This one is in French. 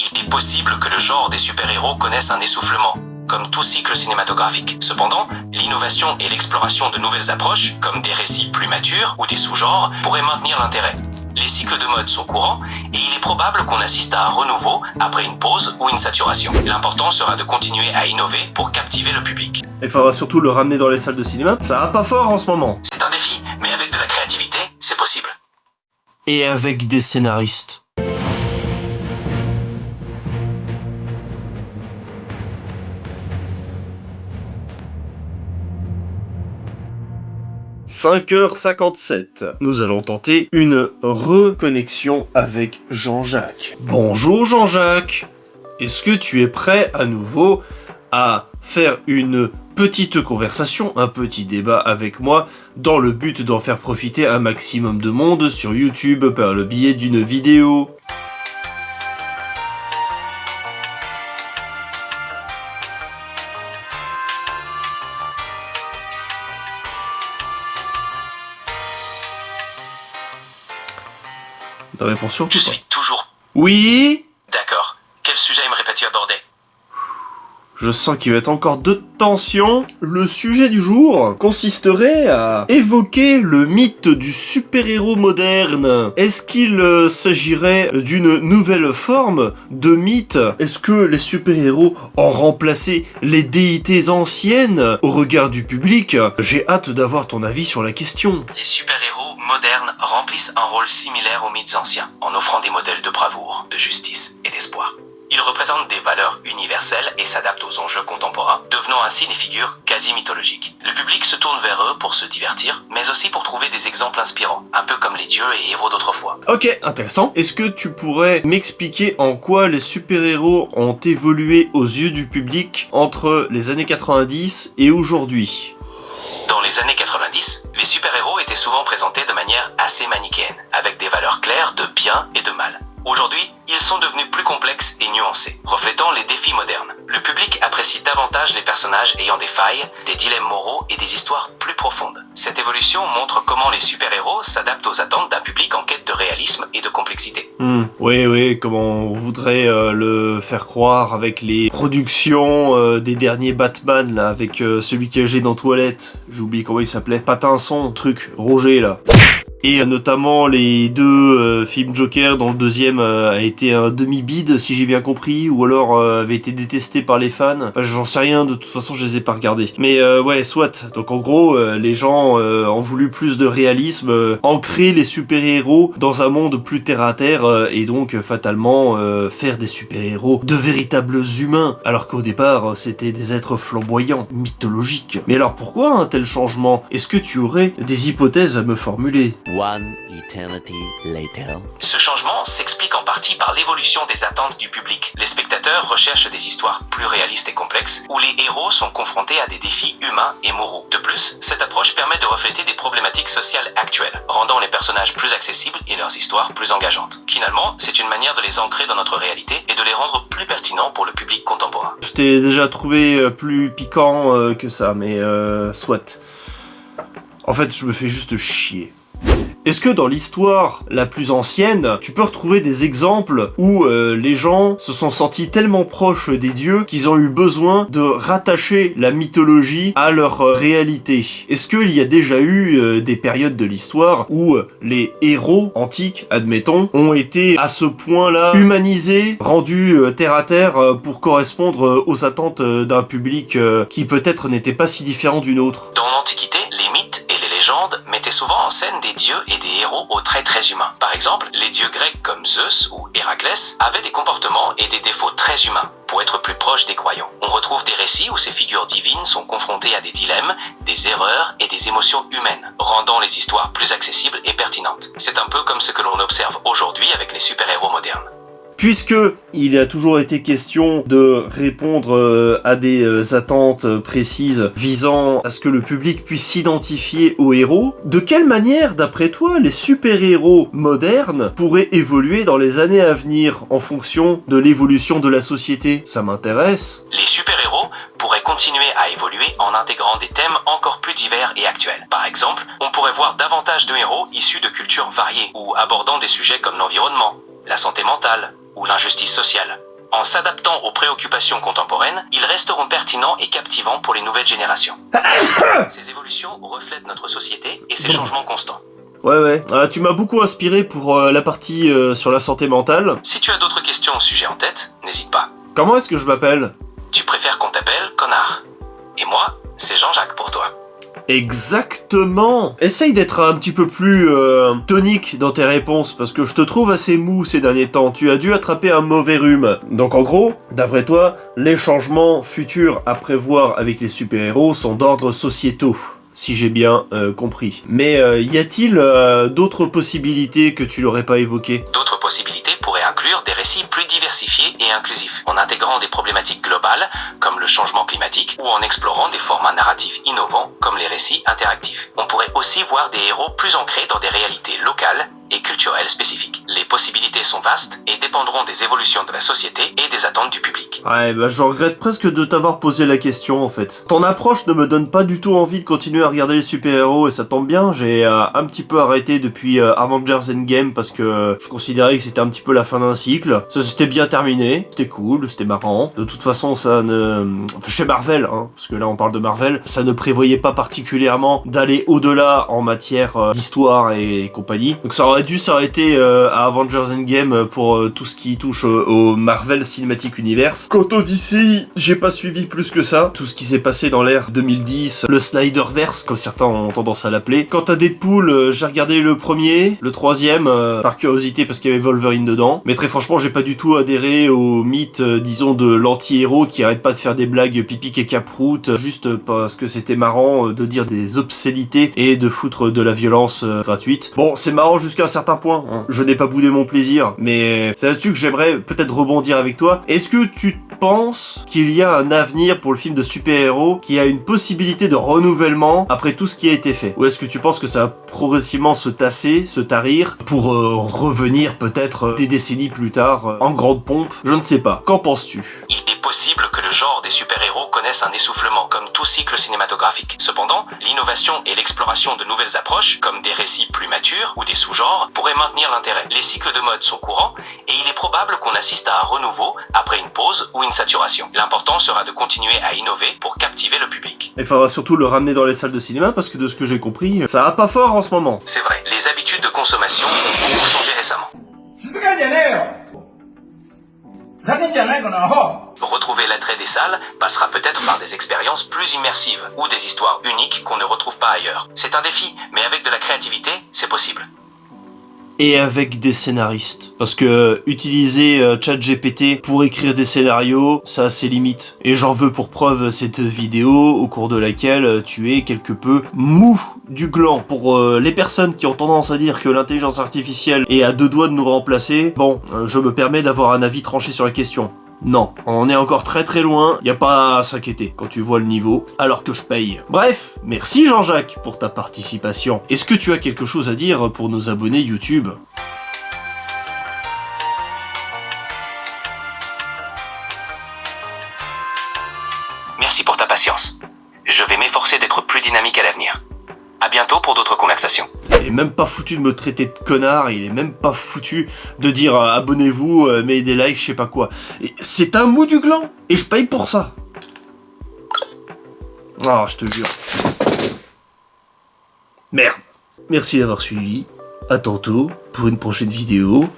il est possible que le genre des super-héros connaisse un essoufflement, comme tout cycle cinématographique. Cependant, l'innovation et l'exploration de nouvelles approches, comme des récits plus matures ou des sous-genres, pourraient maintenir l'intérêt. Les cycles de mode sont courants et il est probable qu'on assiste à un renouveau après une pause ou une saturation. L'important sera de continuer à innover pour captiver le public. Il faudra surtout le ramener dans les salles de cinéma. Ça va pas fort en ce moment. C'est un défi, mais avec de la créativité, c'est possible. Et avec des scénaristes. « 5h57. Nous allons tenter une reconnexion avec Jean-Jacques. Bonjour Jean-Jacques. Est-ce que tu es prêt à nouveau à faire une petite conversation, un petit débat avec moi, dans le but d'en faire profiter un maximum de monde sur YouTube par le biais d'une vidéo ? De réponse surtout Je pas. suis toujours... Oui ? D'accord. Quel sujet aimerais-tu aborder ? Je sens qu'il va être encore de tension. Le sujet du jour consisterait à évoquer le mythe du super-héros moderne. Est-ce qu'il s'agirait d'une nouvelle forme de mythe ? Est-ce que les super-héros ont remplacé les déités anciennes au regard du public ? J'ai hâte d'avoir ton avis sur la question. Les super-héros modernes remplissent un rôle similaire aux mythes anciens, en offrant des modèles de bravoure, de justice et d'espoir. Ils représentent des valeurs universelles et s'adaptent aux enjeux contemporains, devenant ainsi des figures quasi mythologiques. Le public se tourne vers eux pour se divertir, mais aussi pour trouver des exemples inspirants, un peu comme les dieux et héros d'autrefois. Ok, intéressant. Est-ce que tu pourrais m'expliquer en quoi les super-héros ont évolué aux yeux du public entre les années 90 et aujourd'hui ? Dans les années 90, les super-héros étaient souvent présentés de manière assez manichéenne, avec des valeurs claires de bien et de mal. Aujourd'hui, ils sont devenus plus complexes et nuancés, reflétant les défis modernes. Le public apprécie davantage les personnages ayant des failles, des dilemmes moraux et des histoires plus profondes. Cette évolution montre comment les super-héros s'adaptent aux attentes d'un public en quête de réalisme et de complexité. Oui, comme on voudrait le faire croire avec les productions des derniers Batman, là, avec celui qui est âgé dans Toilette. J'ai oublié comment il s'appelait. Patinson, truc, Roger, là. Et notamment les deux films Joker, dont le deuxième a été un demi-bide, si j'ai bien compris, ou alors avait été détesté par les fans. Enfin, j'en sais rien, de toute façon je les ai pas regardés. Mais ouais, soit. Donc en gros, les gens ont voulu plus de réalisme, ancrer les super-héros dans un monde plus terre-à-terre, et donc fatalement faire des super-héros de véritables humains, alors qu'au départ c'était des êtres flamboyants, mythologiques. Mais alors pourquoi un tel changement ? Est-ce que tu aurais des hypothèses à me formuler ? One eternity later. Ce changement s'explique en partie par l'évolution des attentes du public. Les spectateurs recherchent des histoires plus réalistes et complexes, où les héros sont confrontés à des défis humains et moraux. De plus, cette approche permet de refléter des problématiques sociales actuelles, rendant les personnages plus accessibles et leurs histoires plus engageantes. Finalement, c'est une manière de les ancrer dans notre réalité et de les rendre plus pertinents pour le public contemporain. Je t'ai déjà trouvé plus piquant que ça, mais soit. En fait, je me fais juste chier. Est-ce que dans l'histoire la plus ancienne, tu peux retrouver des exemples où les gens se sont sentis tellement proches des dieux qu'ils ont eu besoin de rattacher la mythologie à leur réalité ? Est-ce qu'il y a déjà eu des périodes de l'histoire où les héros antiques, admettons, ont été à ce point-là humanisés, rendus terre à terre pour correspondre aux attentes d'un public qui peut-être n'était pas si différent d'une autre ? Dans l'Antiquité, les mythes et les légendes mettaient souvent en scène des dieux et des héros aux traits très humains. Par exemple, les dieux grecs comme Zeus ou Héraclès avaient des comportements et des défauts très humains pour être plus proches des croyants. On retrouve des récits où ces figures divines sont confrontées à des dilemmes, des erreurs et des émotions humaines, rendant les histoires plus accessibles et pertinentes. C'est un peu comme ce que l'on observe aujourd'hui avec les super-héros modernes. Puisque il a toujours été question de répondre à des attentes précises visant à ce que le public puisse s'identifier aux héros, de quelle manière, d'après toi, les super-héros modernes pourraient évoluer dans les années à venir en fonction de l'évolution de la société ? Ça m'intéresse. Les super-héros pourraient continuer à évoluer en intégrant des thèmes encore plus divers et actuels. Par exemple, on pourrait voir davantage de héros issus de cultures variées ou abordant des sujets comme l'environnement, la santé mentale ou l'injustice sociale. En s'adaptant aux préoccupations contemporaines, ils resteront pertinents et captivants pour les nouvelles générations. Ces évolutions reflètent notre société et ses changements constants. Ouais. Tu m'as beaucoup inspiré pour la partie sur la santé mentale. Si tu as d'autres questions au sujet en tête, n'hésite pas. Comment est-ce que je m'appelle? Tu préfères qu'on t'appelle connard. Et moi, c'est Jean-Jacques pour toi. Exactement. Essaye d'être un petit peu plus tonique dans tes réponses, parce que je te trouve assez mou ces derniers temps. Tu as dû attraper un mauvais rhume. Donc en gros, d'après toi, les changements futurs à prévoir avec les super-héros sont d'ordre sociétaux, si j'ai bien compris. Mais y a-t-il d'autres possibilités que tu n'aurais pas évoquées? D'autres possibilités pourraient inclure des récits plus diversifiés et inclusifs, en intégrant des problématiques globales, comme le changement climatique, ou en explorant des formats narratifs innovants, comme les récits interactifs. On pourrait aussi voir des héros plus ancrés dans des réalités locales et culturelles spécifiques. Les possibilités sont vastes et dépendront des évolutions de la société et des attentes du public. Ouais, bah je regrette presque de t'avoir posé la question en fait. Ton approche ne me donne pas du tout envie de continuer à regarder les super-héros et ça tombe bien, j'ai un petit peu arrêté depuis Avengers Endgame parce que je considérais que c'était un petit peu la fin d'un cycle. Ça s'était bien terminé, c'était cool, c'était marrant. De toute façon, ça ne... Enfin, chez Marvel, hein, parce que là on parle de Marvel, ça ne prévoyait pas particulièrement d'aller au-delà en matière d'histoire et compagnie. Donc ça aurait dû s'arrêter à Avengers Endgame pour tout ce qui touche au Marvel Cinematic Universe. Quant au DC, j'ai pas suivi plus que ça. Tout ce qui s'est passé dans l'ère 2010, le Snyderverse, comme certains ont tendance à l'appeler. Quant à Deadpool, j'ai regardé le premier, le troisième, par curiosité parce qu'il y avait Wolverine dedans. Mais très franchement, j'ai pas du tout adhéré au mythe, disons, de l'anti-héros qui arrête pas de faire des blagues pipi et caproute, juste parce que c'était marrant de dire des obscénités et de foutre de la violence gratuite. Bon, c'est marrant jusqu'à un certain point, hein. Je n'ai pas boudé mon plaisir, mais c'est là-dessus que j'aimerais peut-être rebondir avec toi. Est-ce que tu penses qu'il y a un avenir pour le film de super-héros qui a une possibilité de renouvellement après tout ce qui a été fait? Ou est-ce que tu penses que ça va progressivement se tasser, se tarir, pour revenir peut-être des décennies plus tard en grande pompe? Je ne sais pas. Qu'en penses-tu? Il est possible que le genre des super-héros connaisse un essoufflement, comme tout cycle cinématographique. Cependant, l'innovation et l'exploration de nouvelles approches, comme des récits plus matures ou des sous-genres, pourraient maintenir l'intérêt. Les cycles de mode sont courants, et il est probable qu'on assiste à un renouveau après une pause ou une saturation. L'important sera de continuer à innover pour captiver le public. Il faudra surtout le ramener dans les salles de cinéma, parce que de ce que j'ai compris, ça va pas fort en ce moment. C'est vrai, les habitudes de consommation ont beaucoup changé récemment. Retrouver l'attrait des salles passera peut-être par des expériences plus immersives ou des histoires uniques qu'on ne retrouve pas ailleurs. C'est un défi, mais avec de la créativité, c'est possible. Et avec des scénaristes. Parce que utiliser ChatGPT pour écrire des scénarios, ça a ses limites. Et j'en veux pour preuve cette vidéo au cours de laquelle tu es quelque peu mou du gland. Pour les personnes qui ont tendance à dire que l'intelligence artificielle est à deux doigts de nous remplacer, bon, je me permets d'avoir un avis tranché sur la question. Non, on est encore très très loin, y a pas à s'inquiéter quand tu vois le niveau, alors que je paye. Bref, merci Jean-Jacques pour ta participation. Est-ce que tu as quelque chose à dire pour nos abonnés YouTube ? Merci pour ta patience. Je vais m'efforcer d'être plus dynamique à l'avenir. À bientôt pour d'autres conversations. Il est même pas foutu de me traiter de connard, il est même pas foutu de dire abonnez-vous, mettez des likes, je sais pas quoi. C'est un mou du gland, et je paye pour ça. Ah, je te jure. Merde. Merci d'avoir suivi. À tantôt pour une prochaine vidéo.